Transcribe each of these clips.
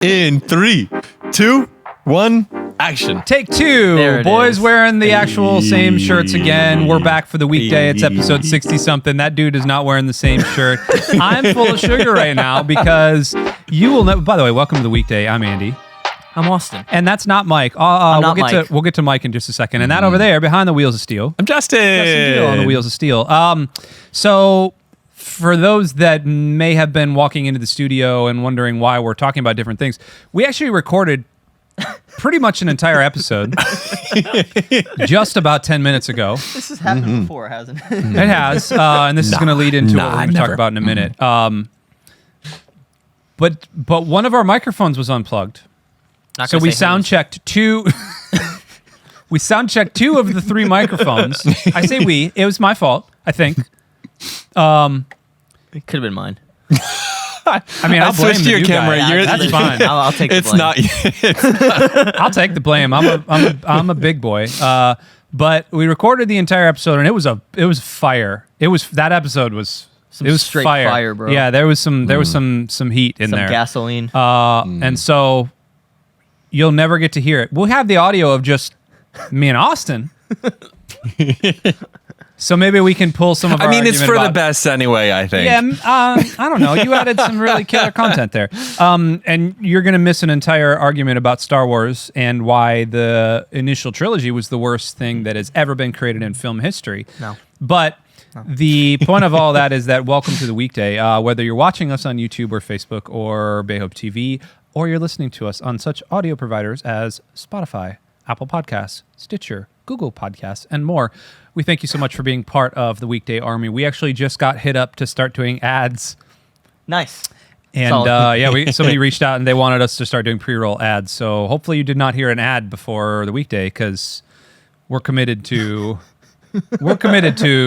In 3, 2, 1, action. Take two. There it Boys is. wearing the actual same shirts again. We're back for the weekday. It's episode 60-something. That dude is not wearing the same shirt. I'm full of sugar right now because you will know. By the way, welcome to the weekday. I'm Andy. I'm Austin. And that's not Mike. I'm not Mike. We'll get to Mike in just a second. And that over there, behind the wheels of steel. I'm Justin. Justin Deal on the wheels of steel. So for those that may have been walking into the studio and wondering why we're talking about different things, we actually recorded pretty much an entire episode just about 10 minutes ago. This has happened before, hasn't it? It has, and this is going to lead into what we're going to talk about in a minute. But one of our microphones was unplugged. So we sound checked two. We sound checked two of the three microphones. I say we. It was my fault, I think. It could have been mine. I mean, I'll blame switched the your new camera. guy. That's fine. I'll take the It's blame. not. I'll take the blame. I'm a big boy. But we recorded the entire episode, and it was fire. That episode was straight fire. fire, bro. Yeah, there was some heat in Some there. gasoline. And so you'll never get to hear it. We'll have the audio of just me and Austin. So maybe we can pull some of our I mean, it's for argument the best anyway, I think. Yeah, I don't know. You added some really killer content there. And you're going to miss an entire argument about Star Wars and why the initial trilogy was the worst thing that has ever been created in film history. No. But the point of all that is that welcome to the weekday. Whether you're watching us on YouTube or Facebook or Bayhope TV, or you're listening to us on such audio providers as Spotify, Apple Podcasts, Stitcher, Google Podcasts, and more. We thank you so much for being part of the Weekday Army. We actually just got hit up to start doing ads. Nice. And somebody reached out and they wanted us to start doing pre-roll ads. So hopefully you did not hear an ad before the weekday because we're committed to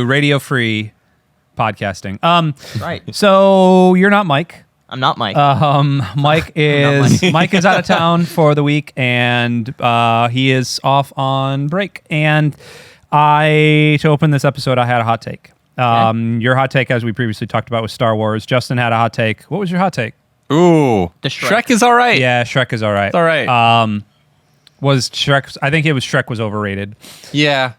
radio-free podcasting. Right. So you're not Mike. I'm not Mike. Mike is out of town for the week, and he is off on break. And to open this episode, I had a hot take. Your hot take, as we previously talked about, was Star Wars. Justin had a hot take. What was your hot take? Ooh, The Shrek. Shrek is all right. Yeah, Shrek is all right. It's all right. Was Shrek? I think it was Shrek was overrated. Yeah.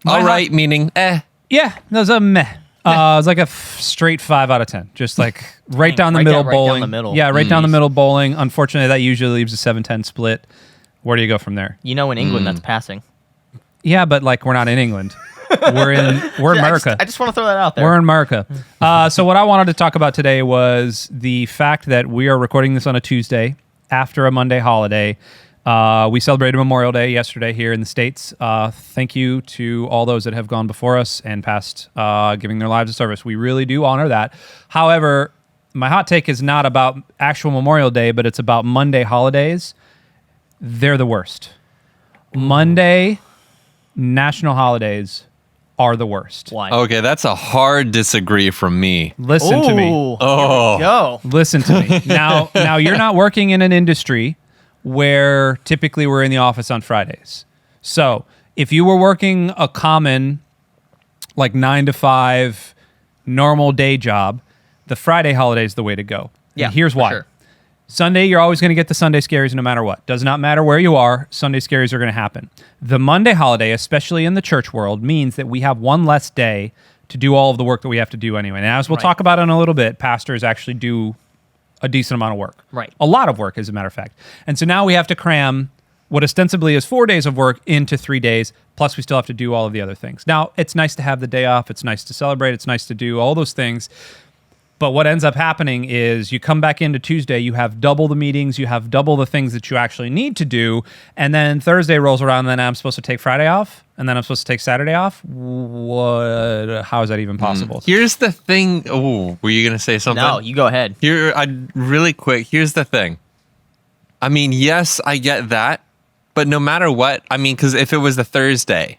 My All right, meaning Yeah, that was a meh. It was like a straight 5 out of 10. Just like right down the right middle down bowling. the middle. Yeah, right down the middle bowling. Unfortunately, that usually leaves a 7-10 split. Where do you go from there? You know, in England, that's passing. Yeah, but like we're not in England. We're in America. I just want to throw that out there. We're in America. So what I wanted to talk about today was the fact that we are recording this on a Tuesday after a Monday holiday. We celebrated Memorial Day yesterday here in the States. Thank you to all those that have gone before us and passed, giving their lives of service. We really do honor that. However, my hot take is not about actual Memorial Day, but it's about Monday holidays. They're the worst. Monday national holidays are the worst. Why? Okay, that's a hard disagree from me. Listen to me. Oh. Go. Listen to me. Now you're not working in an industry where typically we're in the office on Fridays. So if you were working a common like 9 to 5 normal day job, the Friday holiday is the way to go. Yeah, And here's for why. sure. Sunday, you're always going to get the Sunday scaries no matter what. Does not matter where you are, Sunday scaries are going to happen. The Monday holiday, especially in the church world, means that we have one less day to do all of the work that we have to do anyway. And as we'll talk about in a little bit, pastors actually do a decent amount of work. Right. A lot of work, as a matter of fact. And so now we have to cram what ostensibly is 4 days of work into 3 days, plus we still have to do all of the other things. Now, it's nice to have the day off. It's nice to celebrate. It's nice to do all those things. But what ends up happening is you come back into Tuesday, you have double the meetings, you have double the things that you actually need to do, and then Thursday rolls around, and then I'm supposed to take Friday off, and then I'm supposed to take Saturday off? What? How is that even possible? Here's the thing. Oh, were you going to say something? No, you go ahead. Really quick, here's the thing. I mean, yes, I get that, but no matter what, I mean, because if it was the Thursday,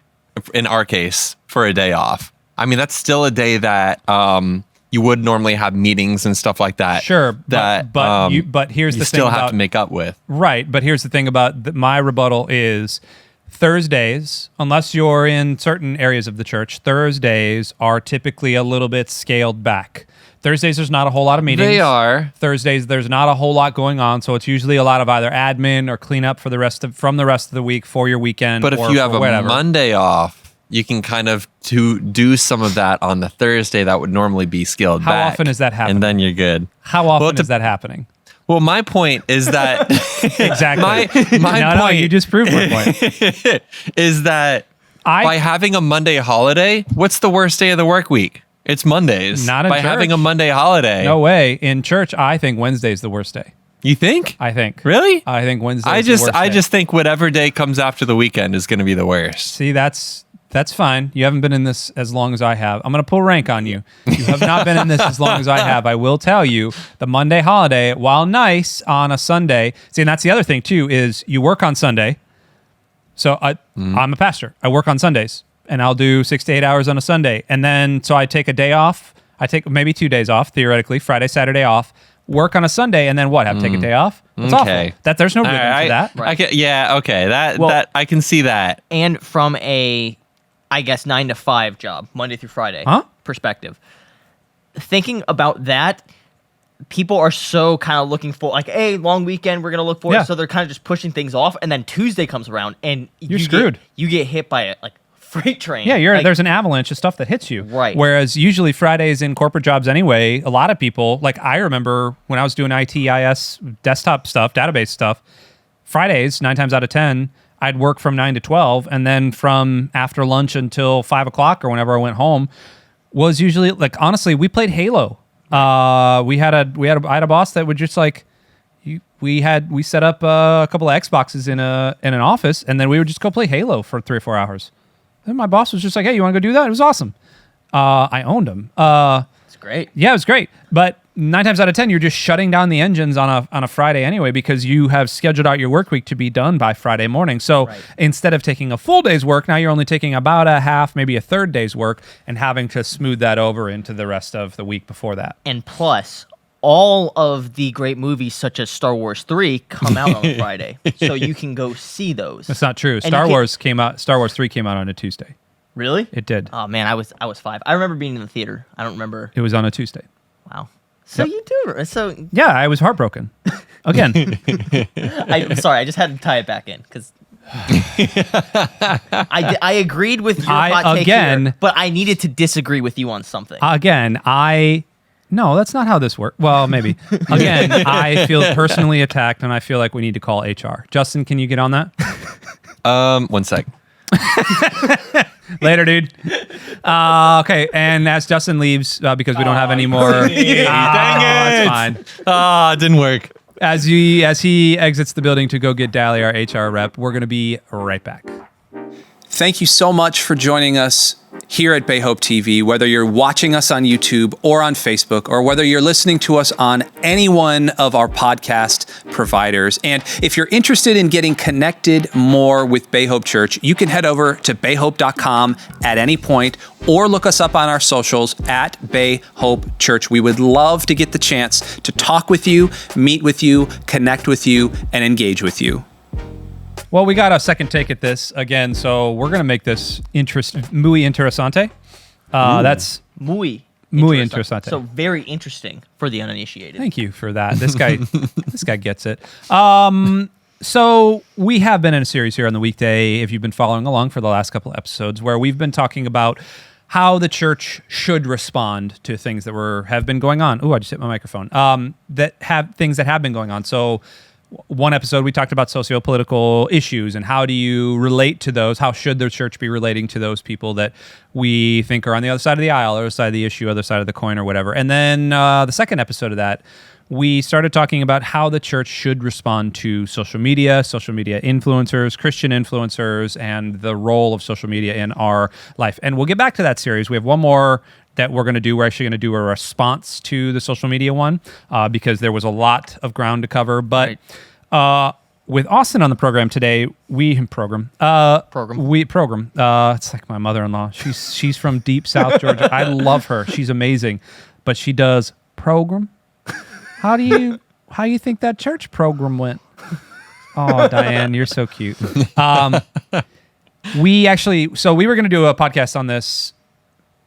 in our case, for a day off, I mean, that's still a day that you would normally have meetings and stuff like that. Sure, that but here's the thing you still have about, to make up with. Right, but here's the thing about my rebuttal is Thursdays, unless you're in certain areas of the church, Thursdays are typically a little bit scaled back. Thursdays, there's not a whole lot of meetings. They are. Thursdays, there's not a whole lot going on, so it's usually a lot of either admin or cleanup for the rest of the week for your weekend. But if or you have for a whatever. Monday off, you can kind of do some of that on the Thursday that would normally be scaled How back. often is that happening? And then you're good. How often Well, is that happening? Well, my point is that Exactly. my no, point no, you just proved my point. is that by having a Monday holiday, what's the worst day of the work week? It's Mondays. Not in by church. having a Monday holiday. No way. In church, I think Wednesday's the worst day. You think? I think. Really? I think Wednesday. I the worst day. just think whatever day comes after the weekend is going to be the worst. See, that's fine. You haven't been in this as long as I have. I'm going to pull rank on you. You have not been in this as long as I have. I will tell you, the Monday holiday, while nice on a Sunday. See, and that's the other thing too, is you work on Sunday. So I'm a pastor. I work on Sundays, and I'll do 6 to 8 hours on a Sunday, and then so I take a day off. I take maybe 2 days off theoretically, Friday, Saturday off. Work on a Sunday, and then what? Have to take a day off? It's awful. That there's no rhythm to that. Okay. That I can see that. And from a, I guess, 9 to 5 job, Monday through Friday perspective, thinking about that, people are so kind of looking for, like, hey, long weekend, we're going to look for it. So they're kind of just pushing things off. And then Tuesday comes around and you're screwed. You get hit by a freight train. Yeah, there's an avalanche of stuff that hits you. Right. Whereas usually Fridays in corporate jobs anyway, a lot of people, like I remember when I was doing ITIS desktop stuff, database stuff, Fridays, 9 times out of 10, I'd work from 9 to 12. And then from after lunch until 5 o'clock or whenever I went home was usually, like, honestly, we played Halo. I had a boss that would just like, we set up a couple of Xboxes in an office, and then we would just go play Halo for 3 or 4 hours. And my boss was just like, hey, you want to go do that? It was awesome. I owned him. It's great. Yeah, it was great. But 9 times out of 10, you're just shutting down the engines on a Friday anyway, because you have scheduled out your work week to be done by Friday morning. So instead of taking a full day's work, now you're only taking about a half, maybe a third day's work, and having to smooth that over into the rest of the week before that. And plus, all of the great movies such as Star Wars 3 come out on Friday. So you can go see those. That's not true. Star Wars 3 came out on a Tuesday. Really? It did. Oh man, I was 5. I remember being in the theater. I don't remember. It was on a Tuesday. Wow. So you do. So yeah, I was heartbroken. Again. I'm sorry. I just had to tie it back in because I agreed with your hot take here, but I needed to disagree with you on something. No, that's not how this works. Well, maybe. Again, I feel personally attacked, and I feel like we need to call HR. Justin, can you get on that? 1 sec. Later, dude. Okay, and as Justin leaves, because we don't have any more. Dang it! That's fine. It didn't work. As he exits the building to go get Dally, our HR rep, we're going to be right back. Thank you so much for joining us here at Bay Hope TV, whether you're watching us on YouTube or on Facebook, or whether you're listening to us on any one of our podcast providers. And if you're interested in getting connected more with Bay Hope Church, you can head over to bayhope.com at any point, or look us up on our socials at Bay Hope Church. We would love to get the chance to talk with you, meet with you, connect with you, and engage with you. Well, we got a second take at this again, so we're going to make this muy interesante. That's muy interesante. So very interesting for the uninitiated. Thank you for that. This guy gets it. So we have been in a series here on the Weekday, if you've been following along for the last couple of episodes, where we've been talking about how the church should respond to things that have been going on. Oh, I just hit my microphone. Things that have been going on. So one episode, we talked about socio-political issues and how do you relate to those? How should the church be relating to those people that we think are on the other side of the aisle, other side of the issue, other side of the coin, or whatever? And then the second episode of that, we started talking about how the church should respond to social media influencers, Christian influencers, and the role of social media in our life. And we'll get back to that series. We have one more that we're going to do. We're actually going to do a response to the social media one because there was a lot of ground to cover. But with Austin on the program today, it's like my mother-in-law. She's from deep South Georgia. I love her. She's amazing, but she does program. How do you think that church program went? Oh, Diane, you're so cute. We were going to do a podcast on this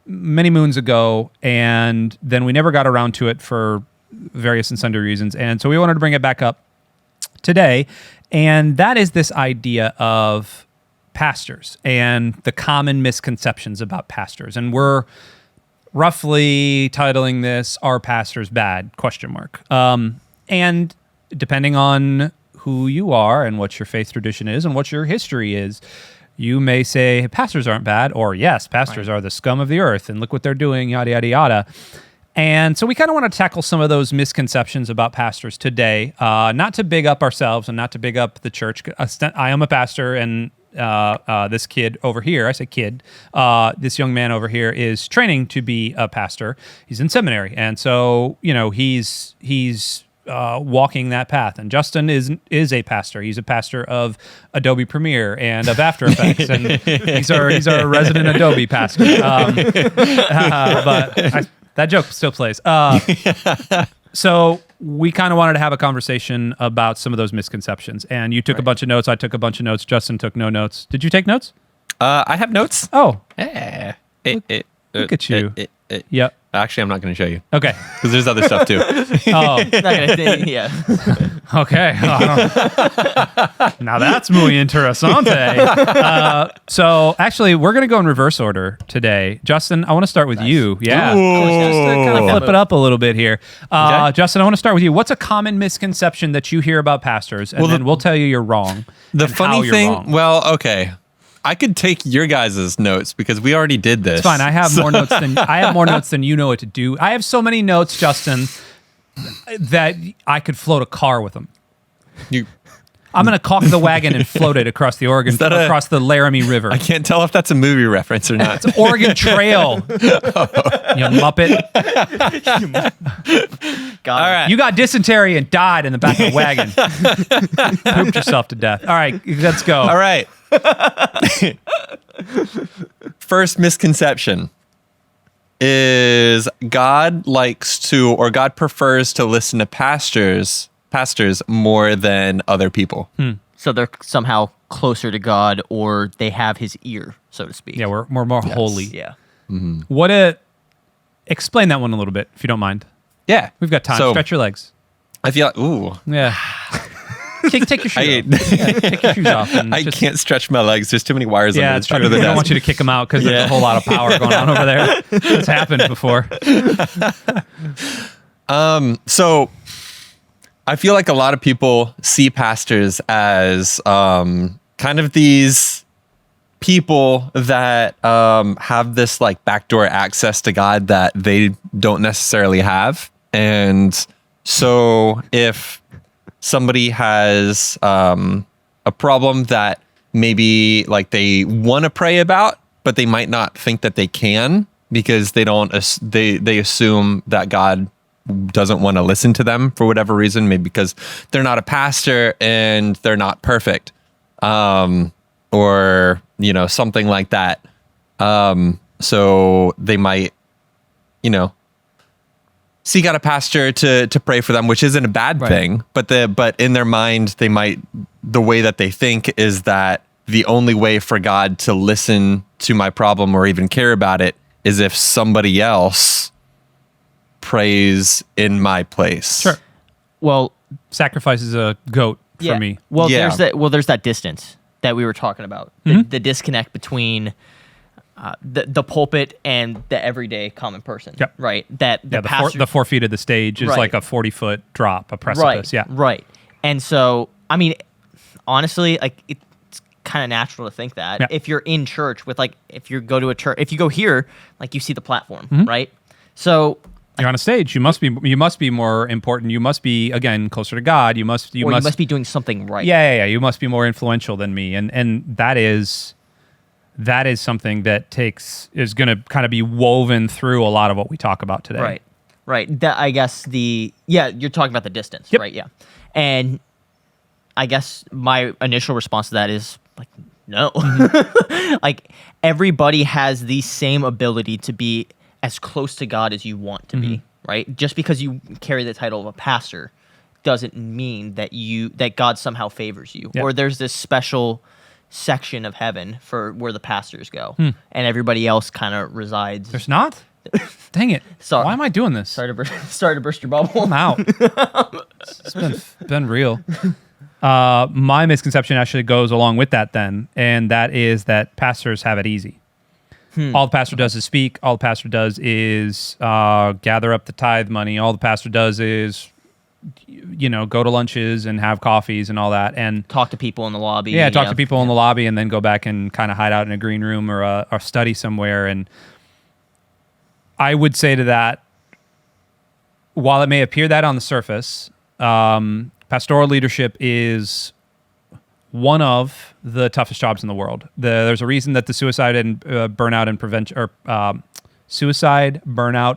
many moons ago, and then we never got around to it for various and sundry reasons. And so we wanted to bring it back up today. And that is this idea of pastors and the common misconceptions about pastors. And we're roughly titling this "Are Pastors Bad?" ? And depending on who you are and what your faith tradition is and what your history is, you may say pastors aren't bad, or yes, pastors are the scum of the earth and look what they're doing, yada, yada, yada. And so we kind of want to tackle some of those misconceptions about pastors today, not to big up ourselves and not to big up the church. I am a pastor, and this kid over here, I say kid, this young man over here is training to be a pastor. He's in seminary. And so, he's walking that path. And Justin is a pastor. He's a pastor of Adobe Premiere and of After Effects, and he's our resident Adobe pastor. That joke still plays. So we kind of wanted to have a conversation about some of those misconceptions. And you took a bunch of notes. I took a bunch of notes. Justin took no notes. Did you take notes? I have notes. Oh, Look at you. Yep. Actually, I'm not going to show you. Okay. Because there's other stuff too. Oh, Not gonna think, yeah. okay. Now that's muy interesante. So actually, we're going to go in reverse order today. Justin, I want to start with you. Yeah. Just to kind of flip it up a little bit here. Okay. Justin, I want to start with you. What's a common misconception that you hear about pastors? And then we'll tell you you're wrong. The and how funny you're thing, wrong. well, okay. I could take your guys' notes because we already did this. It's fine. I have more notes than you know what to do. I have so many notes, Justin, that I could float a car with them. I'm going to caulk the wagon and float it across the across the Laramie River. I can't tell if that's a movie reference or not. It's Oregon Trail. You muppet. Got All right. You got dysentery and died in the back of the wagon. Pooped yourself to death. All right, let's go. All right. First misconception is God prefers to listen to pastors more than other people. So they're somehow closer to God, or they have his ear, so to speak. Yeah, we're more holy. Yeah. Explain that one a little bit, if you don't mind. Yeah. We've got time. So, Stretch your legs. I feel like, ooh. Yeah. Take your shoes off. Take your shoes off. And I can't stretch my legs. There's too many wires Yeah, it's true. under the I don't desk. want you to kick them out because there's a whole lot of power going on over there. It's happened before. So I feel like a lot of people see pastors as kind of these people that have this like backdoor access to God that they don't necessarily have. And so if somebody has a problem that maybe like they want to pray about, but they might not think that they can because they don't, they assume that God doesn't want to listen to them for whatever reason, maybe because they're not a pastor and they're not perfect, or, something like that. So they might, seek out a pastor to pray for them, which isn't a bad thing, but in their mind, the way that they think is that the only way for God to listen to my problem or even care about it is if somebody else prays in my place. Sure. Well, Sacrifices a goat for me. Well, Yeah. there's that distance that we were talking about. The disconnect between the pulpit and the everyday common person. Yep. Right. That the pastor, the 4 feet of the stage is Right. like a 40-foot drop, a precipice. Yeah. Right. And so, I mean, honestly, like it's kind of natural to think that if you're in church with if you go to a church, if you go here, like you see the platform, right? So You're on a stage. You must be more important. You must be, again, closer to God. You must you must be doing something right. Yeah. You must be more influential than me. And that is something that is going to kind of be woven through a lot of what we talk about today. Right. That, I guess you're talking about the distance, right? Yeah. And I guess my initial response to that is like, no. Like everybody has the same ability to be as close to God as you want to be, right? Just because you carry the title of a pastor doesn't mean that God somehow favors you, or there's this special section of heaven for where the pastors go, and everybody else kind of resides. There's not? Dang it. Sorry. Why am I doing this? Sorry to burst your bubble. I'm out. It's been real. My misconception actually goes along with that then, and that is that pastors have it easy. All the pastor does is speak. All the pastor does is gather up the tithe money. All the pastor does is, go to lunches and have coffees and all that, and talk to people in the lobby. Yeah, talk to people in the lobby, and then go back and kind of hide out in a green room or study somewhere. And I would say to that, while it may appear that on the surface, pastoral leadership is one of the toughest jobs in the world. There's a reason that the suicide and burnout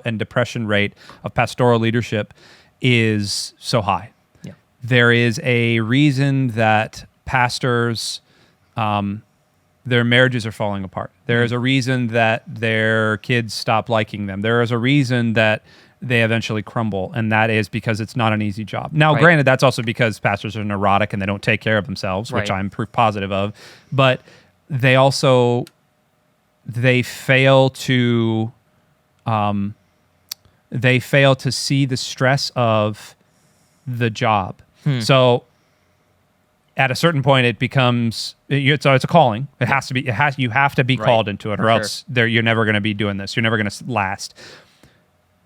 and depression rate of pastoral leadership is so high. Yeah. There is a reason that pastors, their marriages are falling apart. There is a reason that their kids stop liking them. There is a reason that they eventually crumble, and that is because it's not an easy job. Now, granted, that's also because pastors are neurotic and they don't take care of themselves, which I'm proof positive of, but they also, they fail to see the stress of the job. So at a certain point, it becomes, it's a calling. It has to be, you have to be called into it, or else you're never going to be doing this. You're never going to last.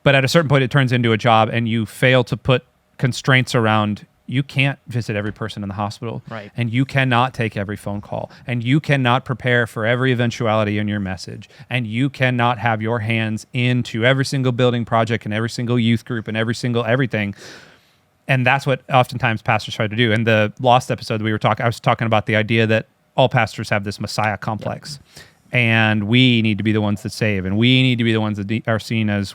But at a certain point, it turns into a job, and you fail to put constraints around. You can't visit every person in the hospital, and you cannot take every phone call, and you cannot prepare for every eventuality in your message, and you cannot have your hands into every single building project and every single youth group and every single everything. And that's what oftentimes pastors try to do. In the Lost episode, I was talking about the idea that all pastors have this Messiah complex. And we need to be the ones that save, and we need to be the ones that are seen as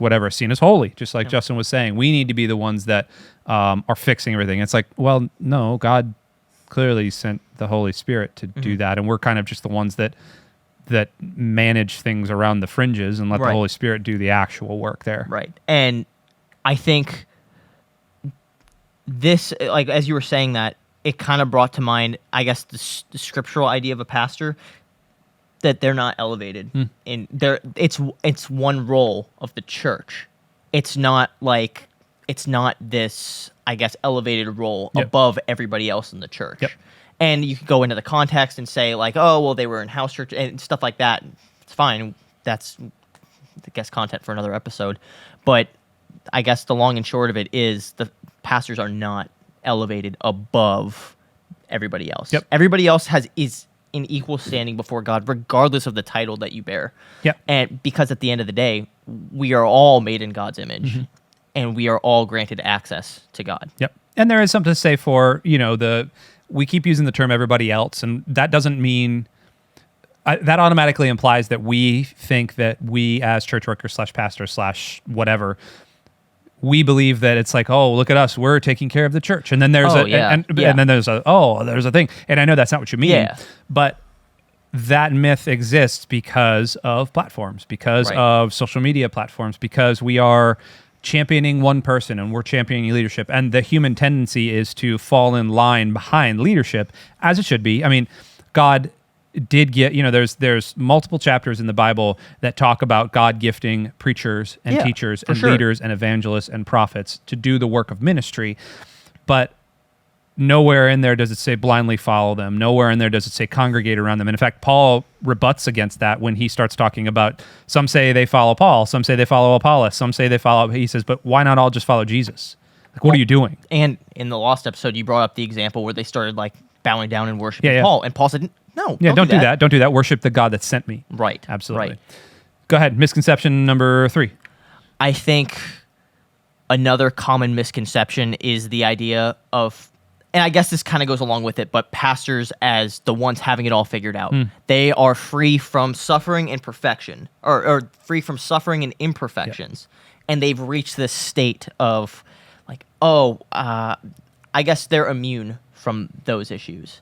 holy, just like Justin was saying. We need to be the ones that are fixing everything. It's like, well, no, God clearly sent the Holy Spirit to do that, and we're kind of just the ones that manage things around the fringes and let the Holy Spirit do the actual work there. Right. And I think this, like as you were saying that, it kind of brought to mind, I guess, the scriptural idea of a pastor, that they're not elevated in there. It's one role of the church. It's not this, I guess, elevated role above everybody else in the church. And you could go into the context and say like, oh, well, they were in house church and stuff like that. It's fine. That's, I guess, content for another episode. But I guess the long and short of it is the pastors are not elevated above everybody else. Everybody else is in equal standing before God, regardless of the title that you bear. And because at the end of the day, we are all made in God's image, and we are all granted access to God. And there is something to say for, we keep using the term everybody else, and that doesn't mean, that automatically implies that we think that we as church workers / pastors / whatever, we believe that it's like, oh, look at us, we're taking care of the church, and then there's and then there's a thing, and I know that's not what you mean, but that myth exists because of platforms, because of social media platforms, because we are championing one person and we're championing leadership, and the human tendency is to fall in line behind leadership, as it should be. I mean, God did get, there's multiple chapters in the Bible that talk about God gifting preachers and teachers and leaders and evangelists and prophets to do the work of ministry, but nowhere in there does it say blindly follow them. Nowhere in there does it say congregate around them. And in fact, Paul rebuts against that when he starts talking about, some say they follow Paul, some say they follow Apollos, some say they follow, he says, but why not all just follow Jesus? Like, what are you doing? And in the Lost episode, you brought up the example where they started like bowing down and worshiping Paul, and Paul said, no, don't do that. Don't do that. Worship the God that sent me. Right. Absolutely. Right. Go ahead. Misconception number 3. I think another common misconception is the idea of, and I guess this kind of goes along with it, but pastors as the ones having it all figured out. They are free from suffering and perfection, or free from suffering and imperfections. And they've reached this state of like, I guess they're immune from those issues.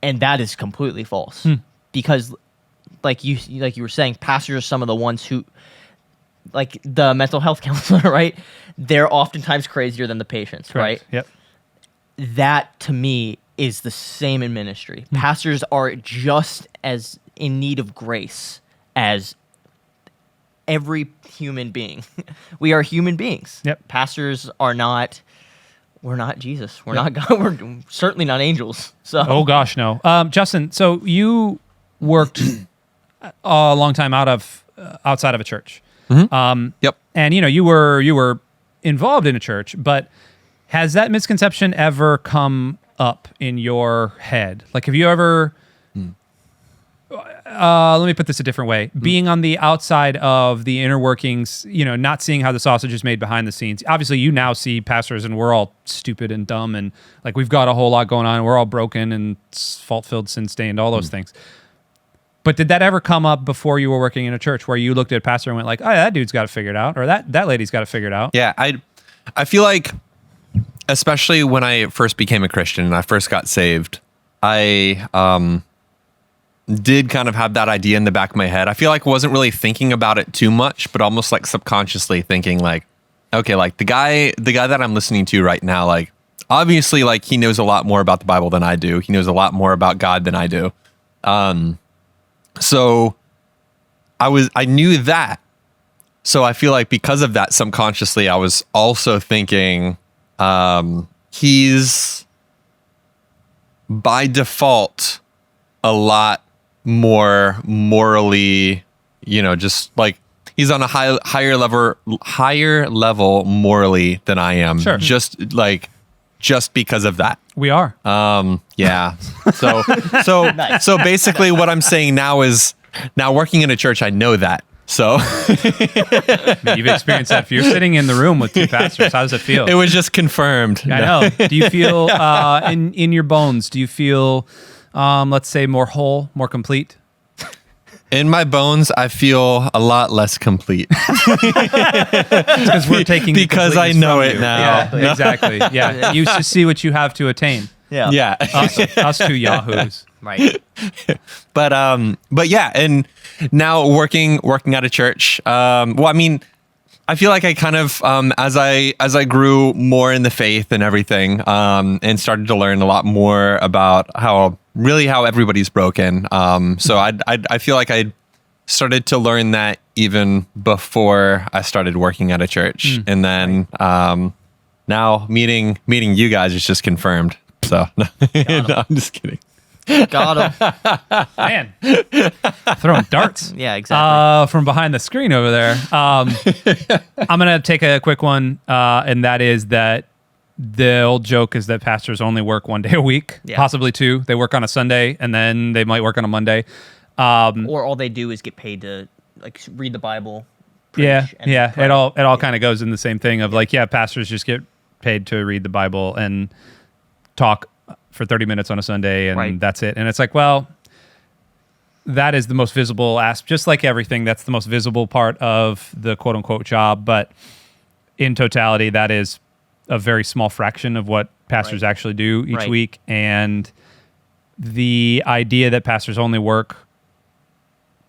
And that is completely false, because like you were saying, pastors are some of the ones who, like the mental health counselor, right? They're oftentimes crazier than the patients, right? Yep. That to me is the same in ministry. Pastors are just as in need of grace as every human being. We are human beings. Yep. Pastors are not. We're not Jesus. We're not God. We're certainly not angels. So. Oh gosh, no. Justin, so you worked a long time outside of a church. Yep. And you were involved in a church, but has that misconception ever come up in your head? Like, have you ever? Let me put this a different way. Being on the outside of the inner workings, not seeing how the sausage is made behind the scenes. Obviously, you now see pastors and we're all stupid and dumb and like we've got a whole lot going on and we're all broken and fault-filled, sin-stained, all those things. But did that ever come up before you were working in a church where you looked at a pastor and went like, oh, that dude's got it figured out, or that lady's got it figured out? Yeah, I feel like, especially when I first became a Christian and I first got saved, I did kind of have that idea in the back of my head. I feel like I wasn't really thinking about it too much, but almost like subconsciously thinking like, okay, like the guy that I'm listening to right now, like obviously like he knows a lot more about the Bible than I do. He knows a lot more about God than I do. So I knew that. So I feel like because of that, subconsciously, I was also thinking, he's by default a lot more morally, just like he's on a higher level morally than I am. Sure. Just because of that. We are. Yeah. So Nice. so basically what I'm saying now is now working in a church, I know that. So You've experienced that. If you're sitting in the room with two pastors, how does it feel? it was just confirmed. I know. Do you feel in your bones? Do you feel, let's say, more whole, more complete? In my bones, I feel a lot less complete. Because we're taking the because I completeness know from it you. now. Yeah, No. exactly. Yeah, you should see what you have to attain. Yeah. Yeah. Us two yahoos. Right. But yeah, and now working at a church. Well, I mean, I feel like I kind of as I grew more in the faith and everything, and started to learn a lot more about how everybody's broken. So I feel like I started to learn that even before I started working at a church, and then now meeting you guys is just confirmed. So no, I'm just kidding. Got him. Man, throwing darts. Yeah, exactly. From behind the screen over there. I'm going to take a quick one, and that is that the old joke is that pastors only work one day a week, Yeah. possibly two. They work on a Sunday, and then they might work on a Monday. Or all they do is get paid to like read the Bible. Preach, Yeah, and yeah. pray. It all kind of goes in the same thing of like, yeah, pastors just get paid to read the Bible and talk for 30 minutes on a Sunday, and Right. that's it. And it's like, well, that is the most visible aspect. Just like everything, that's the most visible part of the quote unquote job. But in totality, that is a very small fraction of what pastors Right. actually do each Right. week. And the idea that pastors only work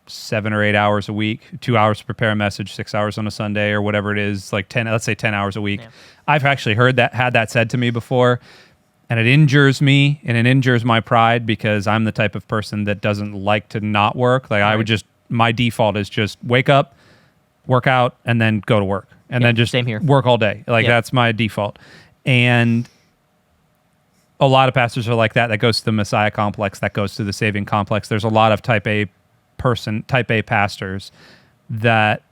7 or 8 hours a week, 2 hours to prepare a message, 6 hours on a Sunday, or whatever it is, like 10, let's say 10 hours a week. Yeah. I've actually had that said to me before, and it injures me and it injures my pride because I'm the type of person that doesn't like to not work. Like I would just, my default is just wake up, work out, and then go to work, and Yeah, then just same here. work all day. Like Yeah. that's my default. And a lot of pastors are like that. That goes to the Messiah complex. That goes to the saving complex. There's a lot of type A pastors that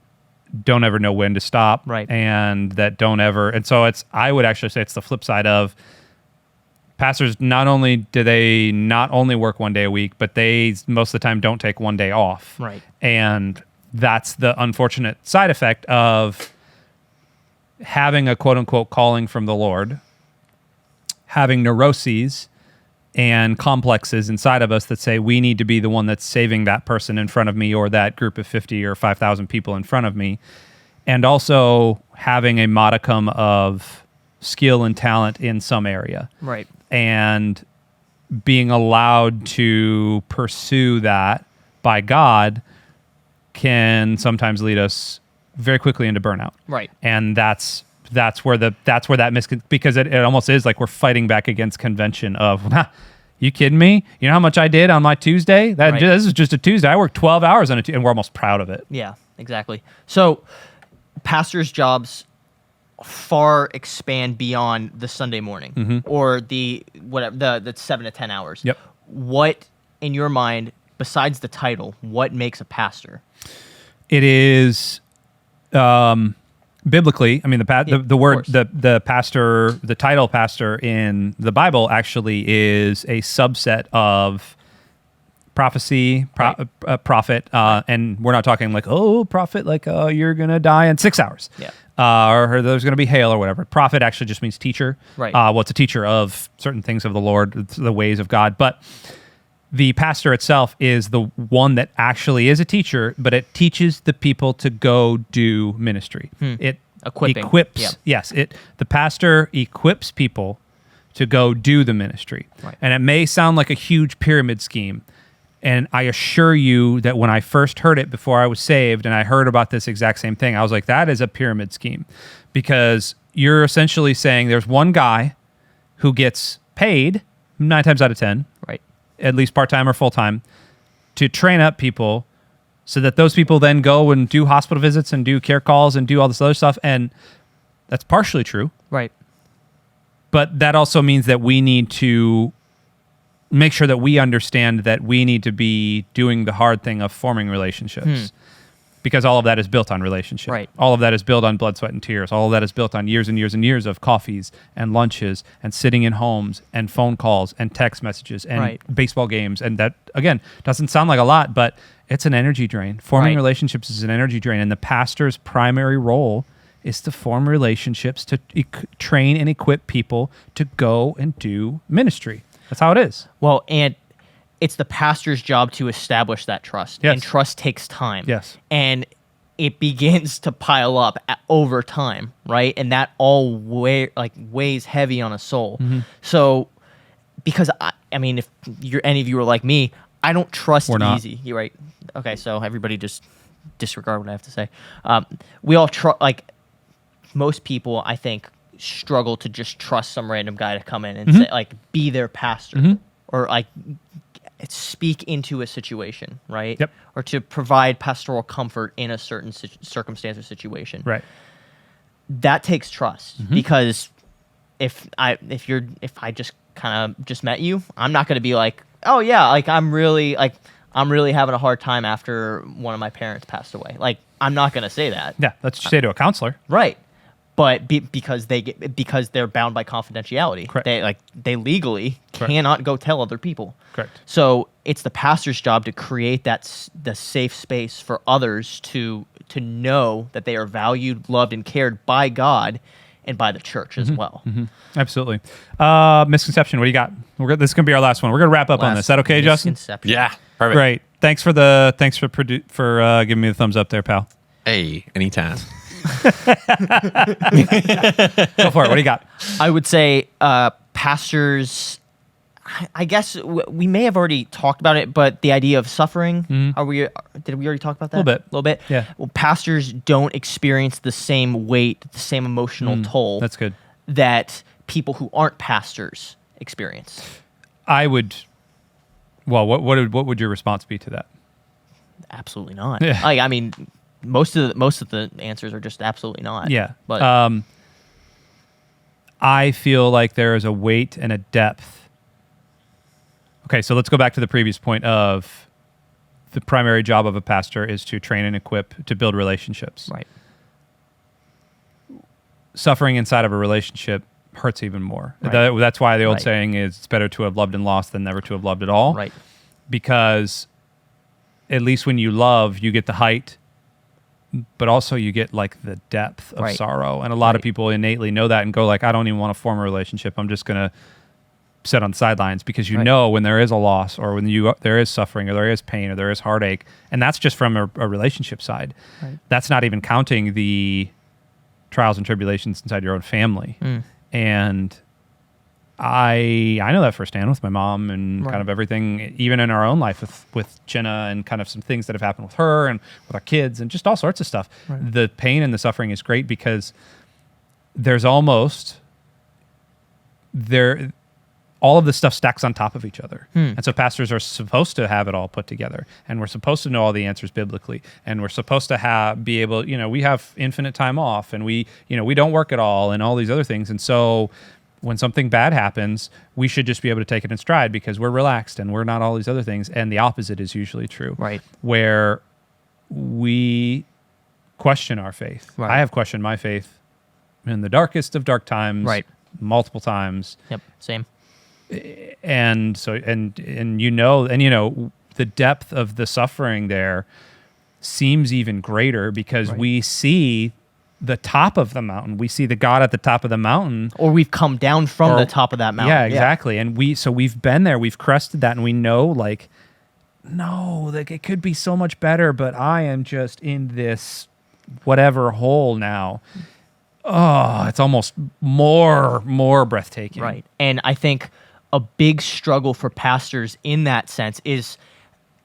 don't ever know when to stop. Right. And that don't ever. And so I would actually say it's the flip side of pastors. Not only do they not only work one day a week, but they most of the time don't take one day off. Right. And that's the unfortunate side effect of having a quote unquote calling from the Lord, having neuroses and complexes inside of us that say we need to be the one that's saving that person in front of me or that group of 50 or 5,000 people in front of me. And also having a modicum of skill and talent in some area. Right. And being allowed to pursue that by God can sometimes lead us very quickly into burnout. Right. And that's that's where that because it almost is like we're fighting back against convention of, you kidding me? You know how much I did on my Tuesday? This is just a Tuesday. I worked 12 hours on a Tuesday, and we're almost proud of it. Yeah, exactly. So pastors' jobs far expand beyond the Sunday morning or the 7 to 10 hours. Yep. What, in your mind, besides the title, what makes a pastor? It is biblically. I mean, the word the pastor, the title pastor in the Bible actually is a subset of prophecy, prophet, and we're not talking like, prophet, like you're gonna die in 6 hours, or there's gonna be hail or whatever. Prophet actually just means teacher. Right. Well, it's a teacher of certain things of the Lord, the ways of God, but the pastor itself is the one that actually is a teacher, but it teaches the people to go do ministry. It equips. Yes, the pastor equips people to go do the ministry. Right. And it may sound like a huge pyramid scheme. And I assure you that when I first heard it before I was saved and I heard about this exact same thing, I was like, that is a pyramid scheme. Because you're essentially saying there's one guy who gets paid 9 times out of 10, Right. at least part-time or full-time, to train up people so that those people then go and do hospital visits and do care calls and do all this other stuff. And that's partially true. Right. But that also means that we need to make sure that we understand that we need to be doing the hard thing of forming relationships. Because all of that is built on relationship. Right. All of that is built on blood, sweat, and tears. All of that is built on years and years and years of coffees and lunches and sitting in homes and phone calls and text messages and baseball games. And that, again, doesn't sound like a lot, but it's an energy drain. Forming relationships is an energy drain. And the pastor's primary role is to form relationships, to train and equip people to go and do ministry. That's how it is. Well, and it's the pastor's job to establish that trust. Yes. And trust takes time. Yes. And it begins to pile up over time, right? And that all weighs heavy on a soul. So, because I mean, if any of you are like me, I don't trust easy. You're right. Okay, so everybody just disregard what I have to say. We all most people, I think, struggle to just trust some random guy to come in and say, like, be their pastor or like speak into a situation, right? Yep. Or to provide pastoral comfort in a certain circumstance or situation. Right. That takes trust because if I just kind of just met you, I'm not going to be like, oh yeah, like I'm really having a hard time after one of my parents passed away. Like, I'm not going to say that. Yeah, let's say to a counselor. Right. But because they're bound by confidentiality. Correct. They legally cannot go tell other people. Correct. So it's the pastor's job to create the safe space for others to know that they are valued, loved, and cared by God and by the church as well. Absolutely. Misconception, what do you got? This is going to be our last one. We're going to wrap up on this. Is that okay, Justin? Yeah, perfect. Great. Thanks for giving me the thumbs up there, pal. Hey, anytime. Go for it. What do you got? I would say pastors, I guess we may have already talked about it, but the idea of suffering, did we already talk about that? A little bit. Yeah. Well, pastors don't experience the same weight, the same emotional toll. That's good. That people who aren't pastors experience. I would. Well, what would your response be to that? Absolutely not. Yeah. I mean, most of the answers are just absolutely not. Yeah. But I feel like there is a weight and a depth. Okay, so let's go back to the previous point of the primary job of a pastor is to train and equip to build relationships. Right. Suffering inside of a relationship hurts even more. Right. That's why the old saying is it's better to have loved and lost than never to have loved at all. Right. Because at least when you love, you get the height, but also you get like the depth of sorrow. And a lot of people innately know that and go like, I don't even want to form a relationship. I'm just going to sit on the sidelines, because you know when there is a loss or when there is suffering or there is pain or there is heartache. And that's just from a relationship side. Right. That's not even counting the trials and tribulations inside your own family. And I know that firsthand with my mom and kind of everything, even in our own life with Jenna and kind of some things that have happened with her and with our kids and just all sorts of stuff. Right. The pain and the suffering is great because there's almost all of this stuff stacks on top of each other. And so pastors are supposed to have it all put together, and we're supposed to know all the answers biblically, and we're supposed to be able, we have infinite time off, and we don't work at all, and all these other things. And so when something bad happens, we should just be able to take it in stride because we're relaxed and we're not all these other things. And the opposite is usually true. Right. Where we question our faith. Right. I have questioned my faith in the darkest of dark times. Right. Multiple times. Yep. Same. And so, and the depth of the suffering there seems even greater because we see the top of the mountain. We see the God at the top of the mountain. Or we've come down from the top of that mountain. Yeah, exactly. And we've been there, we've crested that, and we know it could be so much better, but I am just in this whatever hole now. Oh, it's almost more breathtaking. Right. And I think a big struggle for pastors in that sense is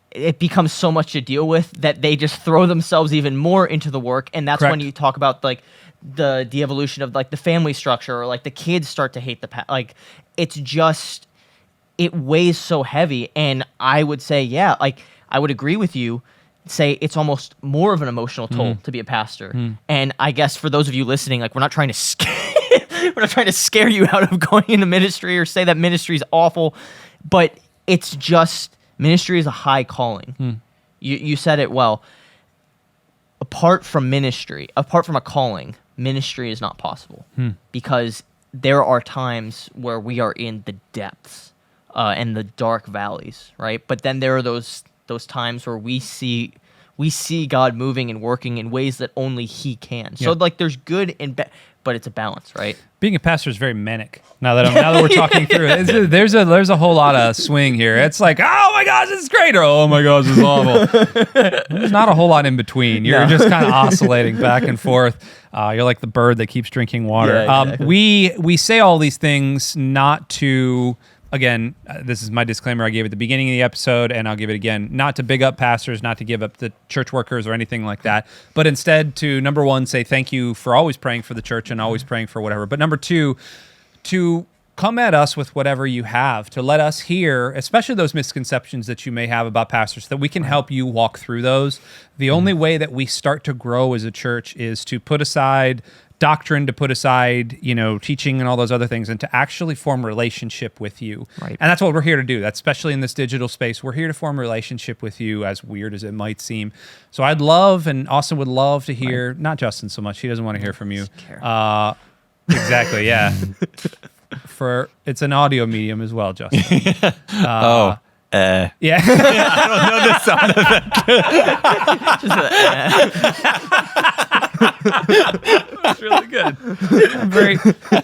it becomes so much to deal with that they just throw themselves even more into the work. And that's when you talk about the de-evolution of the family structure, or the kids start to hate it's just, it weighs so heavy. And I would say, I would agree with you, say it's almost more of an emotional toll to be a pastor. And I guess for those of you listening, we're not trying to scare you out of going into ministry or say that ministry is awful, but it's just, ministry is a high calling. You said it well. Apart from a calling, ministry is not possible because there are times where we are in the depths and the dark valleys, right? But then there are those times where we see God moving and working in ways that only He can. So there's good and bad, but it's a balance, right? Being a pastor is very manic. Now that we're talking through it, there's a whole lot of swing here. It's oh my gosh, this is great, or oh my gosh, this is awful. There's not a whole lot in between. You're just kind of oscillating back and forth. You're like the bird that keeps drinking water. Yeah, exactly. We say all these things not to. Again, this is my disclaimer I gave at the beginning of the episode, and I'll give it again. Not to big up pastors, not to give up the church workers or anything like that, but instead to, number one, say thank you for always praying for the church and always praying for whatever. But number two, to come at us with whatever you have, to let us hear, especially those misconceptions that you may have about pastors, that we can help you walk through those. The only way that we start to grow as a church is to put aside doctrine, to put aside, teaching and all those other things, and to actually form relationship with you. Right. And that's what we're here to do. That's especially in this digital space. We're here to form a relationship with you, as weird as it might seem. So I'd love, and Austin would love to hear, not Justin so much. He doesn't want to hear from you. Exactly. Yeah. It's an audio medium as well, Justin. Yeah. I don't know the sound effect. That's really good.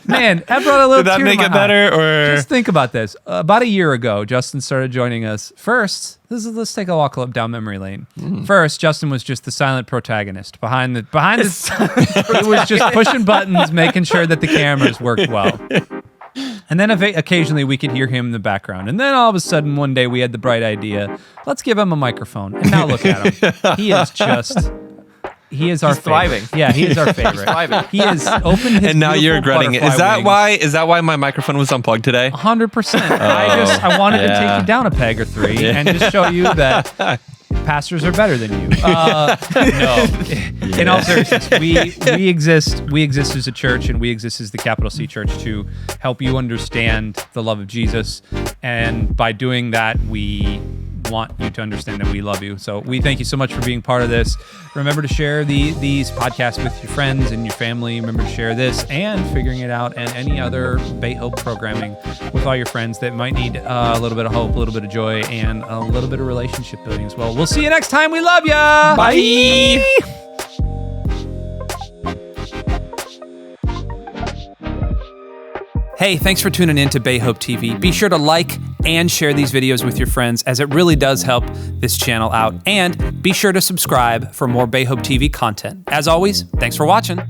Man, that brought a little. Did that tear make to my it better, eye. or Just think about this. About a year ago, Justin started joining us. First, let's take a walk down memory lane. First, Justin was just the silent protagonist behind the. He was just pushing buttons, making sure that the cameras worked well. And then occasionally we could hear him in the background. And then all of a sudden one day we had the bright idea, let's give him a microphone. And now look at him. He is our thriving. favorite. Yeah, he is our favorite. Thriving. He has opened his and now you're regretting it. Is that wings. why my microphone was unplugged today? 100%. I wanted to take you down a peg or three and just show you that pastors are better than you. No. In all seriousness, we exist as a church, and we exist as the capital C Church to help you understand the love of Jesus. And by doing that, we want you to understand that we love you. So we thank you so much for being part of this. Remember to share these podcasts with your friends and your family. Remember to share this and Figuring It Out and any other Bay Hope programming with all your friends that might need a little bit of hope, a little bit of joy, and a little bit of relationship building as well. We'll see you next time. We love ya. Bye. Hey, thanks for tuning in to Bay Hope TV. Be sure to like and share these videos with your friends, as it really does help this channel out. And be sure to subscribe for more Bay Hope TV content. As always, thanks for watching.